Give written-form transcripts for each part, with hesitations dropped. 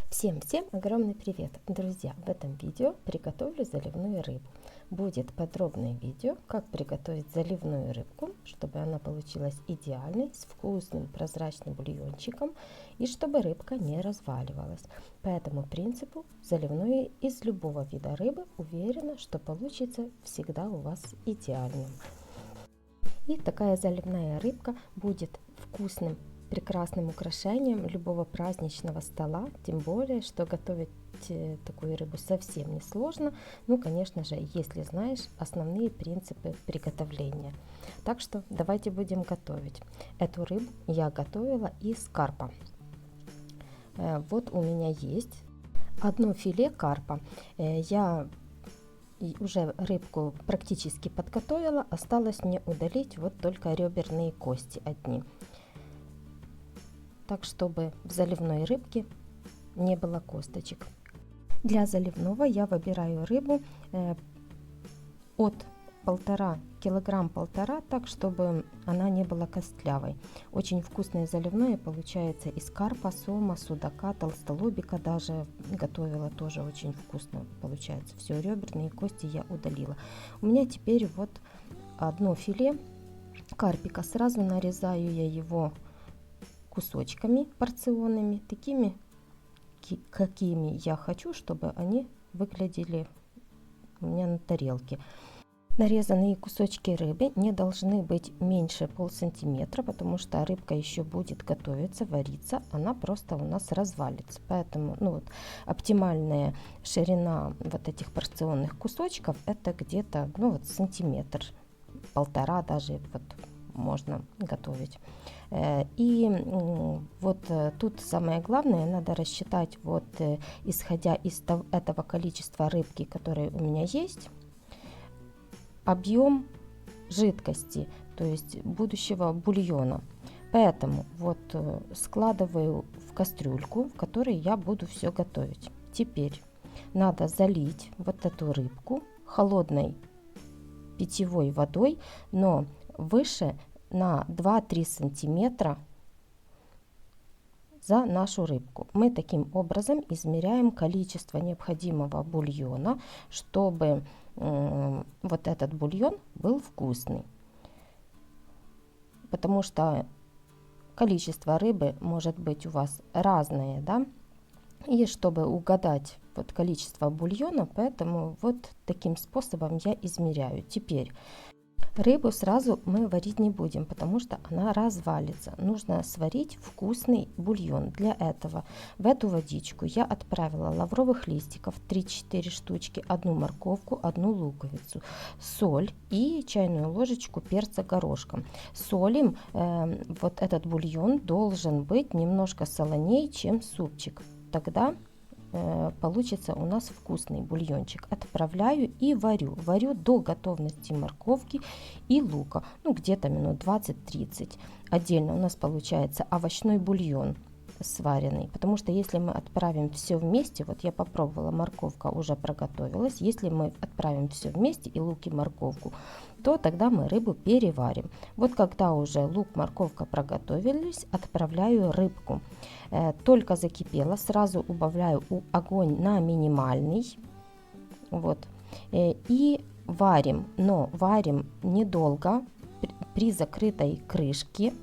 Всем огромный привет, друзья! В этом видео приготовлю заливную рыбу. Будет подробное видео, как приготовить заливную рыбку, чтобы она получилась идеальной, с вкусным прозрачным бульончиком и чтобы рыбка не разваливалась. По этому принципу заливное из любого вида рыбы, уверена, что получится всегда у вас идеальным. И такая заливная рыбка будет вкусным, прекрасным украшением любого праздничного стола, тем более, что готовить такую рыбу совсем не сложно, ну, конечно же, если знаешь основные принципы приготовления. Так что давайте будем готовить. Эту рыбу я готовила из карпа. Вот у меня есть одно филе карпа. Я уже рыбку практически подготовила, осталось мне удалить вот только реберные кости одни. Так, чтобы в заливной рыбке не было косточек. Для заливного я выбираю рыбу от 1,5 килограмм, так, чтобы она не была костлявой. Очень вкусное заливное получается из карпа, сома, судака, толстолобика, даже готовила, тоже очень вкусно получается. Все, реберные кости я удалила. У меня теперь вот одно филе карпика. Сразу нарезаю я его кусочками порционными, такими, какими я хочу, чтобы они выглядели у меня на тарелке. Нарезанные кусочки рыбы не должны быть меньше полсантиметра, потому что рыбка еще будет готовиться, вариться, она просто у нас развалится. Поэтому оптимальная ширина вот этих порционных кусочков это где-то сантиметр, полтора даже вот можно готовить. И вот тут самое главное, надо рассчитать, вот исходя из этого количества рыбки, которое у меня есть, объем жидкости, то есть будущего бульона. Поэтому вот складываю в кастрюльку, в которой я буду все готовить. Теперь надо залить вот эту рыбку холодной питьевой водой, но выше на 2-3 сантиметра за нашу рыбку. Мы таким образом измеряем количество необходимого бульона, чтобы вот этот бульон был вкусный. Потому что количество рыбы может быть у вас разное, да? И чтобы угадать вот количество бульона, поэтому вот таким способом я измеряю. Теперь рыбу сразу мы варить не будем, потому что она развалится. Нужно сварить вкусный бульон. Для этого в эту водичку я отправила лавровых листиков 3-4 штучки, одну морковку, одну луковицу, соль и чайную ложечку перца горошком. Солим. Вот этот бульон должен быть немножко солонее, чем супчик. Тогда получится у нас вкусный бульончик. Отправляю и варю до готовности морковки и лука, где-то минут 20-30. Отдельно у нас получается овощной бульон сваренный, потому что если мы отправим все вместе, вот я попробовала, морковка уже проготовилась, если мы отправим все вместе, и лук и морковку, то тогда мы рыбу переварим. Вот когда уже лук, морковка проготовились, отправляю рыбку. Только закипела, сразу убавляю огонь на минимальный, вот, и варим, но варим недолго, при закрытой крышке,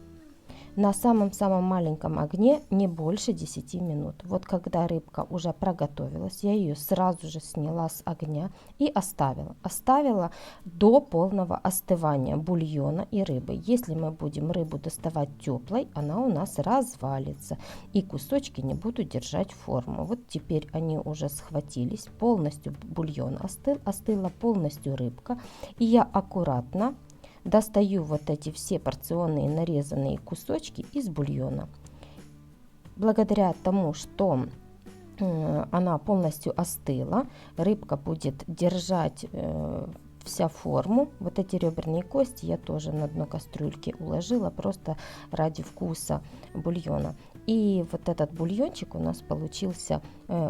на самом-самом маленьком огне, не больше 10 минут. Вот когда рыбка уже проготовилась, я ее сразу же сняла с огня и оставила до полного остывания бульона и рыбы. Если мы будем рыбу доставать теплой, она у нас развалится и кусочки не будут держать форму. Вот теперь они уже схватились, полностью бульон остыл, остыла полностью рыбка, и я аккуратно достаю вот эти все порционные нарезанные кусочки из бульона. Благодаря тому, что она полностью остыла, рыбка будет держать вся форму. Вот эти реберные кости я тоже на дно кастрюльки уложила, просто ради вкуса бульона. И вот этот бульончик у нас получился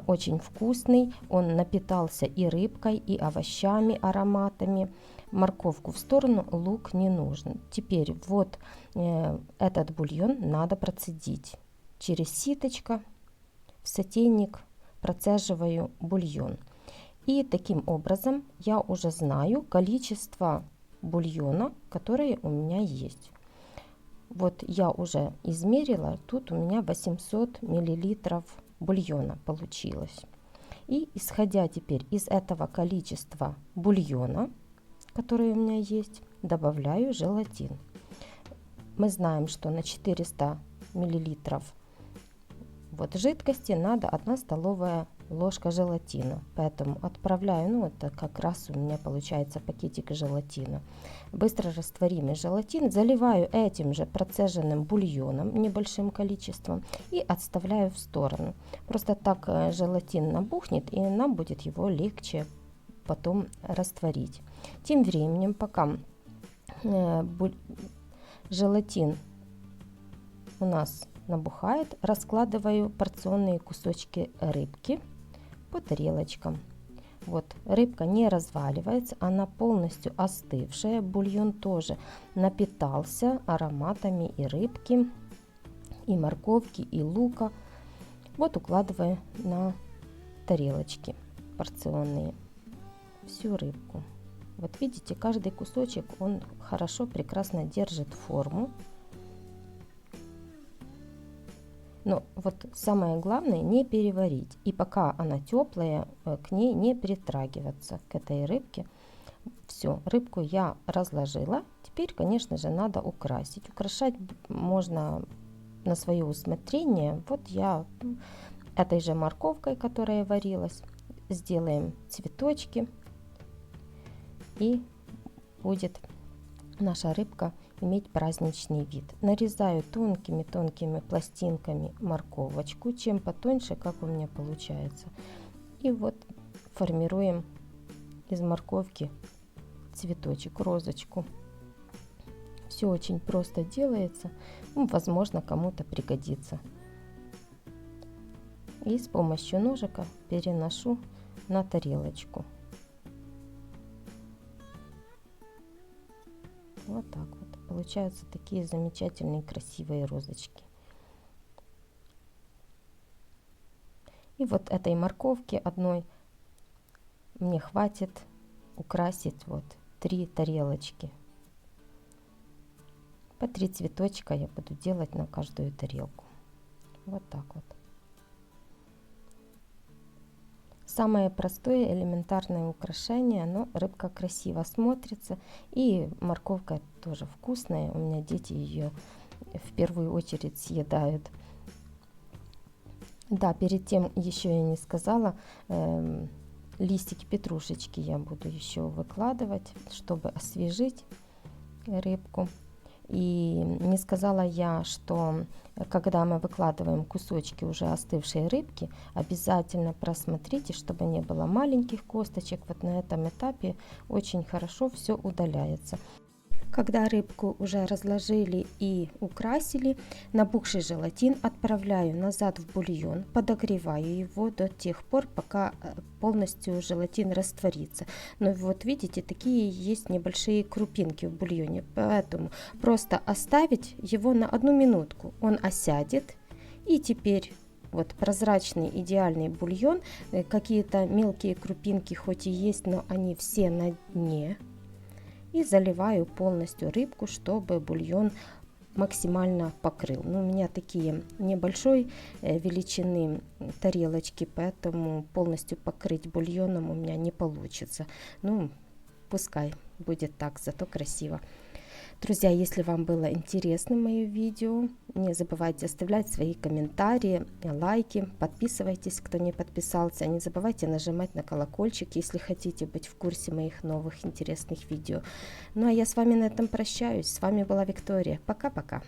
очень вкусный. Он напитался и рыбкой, и овощами, ароматами. Морковку в сторону, лук не нужен. Теперь вот этот бульон надо процедить через ситочко в сотейник процеживаю бульон. И таким образом я уже знаю количество бульона, которое у меня есть. Вот я уже измерила, тут у меня 800 миллилитров бульона получилось. И исходя теперь из этого количества бульона, который у меня есть, добавляю желатин. Мы знаем, что на 400 миллилитров вот жидкости надо 1 столовая ложка желатина, поэтому отправляю, ну это как раз у меня получается пакетик желатина, быстро растворимый желатин, заливаю этим же процеженным бульоном небольшим количеством и отставляю в сторону. Просто так желатин набухнет, и нам будет его легче потом растворить. Тем временем, пока желатин у нас набухает, раскладываю порционные кусочки рыбки по тарелочкам. Вот рыбка не разваливается, она полностью остывшая, бульон тоже напитался ароматами и рыбки, и морковки, и лука. Вот укладываю на тарелочки порционные всю рыбку. Вот видите, каждый кусочек, он хорошо, прекрасно держит форму. Но вот самое главное не переварить. И пока она теплая, к ней не притрагиваться, к этой рыбке. Все, рыбку я разложила. Теперь, конечно же, надо украсить. Украшать можно на свое усмотрение. Вот я этой же морковкой, которая варилась, сделаем цветочки. И будет наша рыбка иметь праздничный вид. Нарезаю тонкими пластинками морковочку, чем потоньше, как у меня получается. И вот формируем из морковки цветочек, розочку. Все очень просто делается, ну, возможно, кому-то пригодится. И с помощью ножика переношу на тарелочку. Вот так вот. Получаются такие замечательные красивые розочки. И вот этой морковки одной мне хватит украсить вот 3 тарелочки. По 3 цветочка я буду делать на каждую тарелку. Вот так вот. Самое простое, элементарное украшение, но рыбка красиво смотрится, и морковка тоже вкусная. У меня дети ее в первую очередь съедают. Да, перед тем еще я не сказала, листики петрушечки я буду еще выкладывать, чтобы освежить рыбку. И не сказала я, что когда мы выкладываем кусочки уже остывшей рыбки, обязательно просмотрите, чтобы не было маленьких косточек. Вот на этом этапе очень хорошо все удаляется. Когда рыбку уже разложили и украсили, набухший желатин отправляю назад в бульон, подогреваю его до тех пор, пока полностью желатин растворится. Но вот видите, такие есть небольшие крупинки в бульоне, поэтому просто оставить его на 1 минутку, он осядет. И теперь вот прозрачный идеальный бульон, какие-то мелкие крупинки хоть и есть, но они все на дне. И заливаю полностью рыбку, чтобы бульон максимально покрыл. Но у меня такие небольшой величины тарелочки, поэтому полностью покрыть бульоном у меня не получится. Ну, пускай будет так, зато красиво. Друзья, если вам было интересно мое видео, не забывайте оставлять свои комментарии, лайки, подписывайтесь, кто не подписался, не забывайте нажимать на колокольчик, если хотите быть в курсе моих новых интересных видео. Ну а я с вами на этом прощаюсь, с вами была Виктория, пока-пока.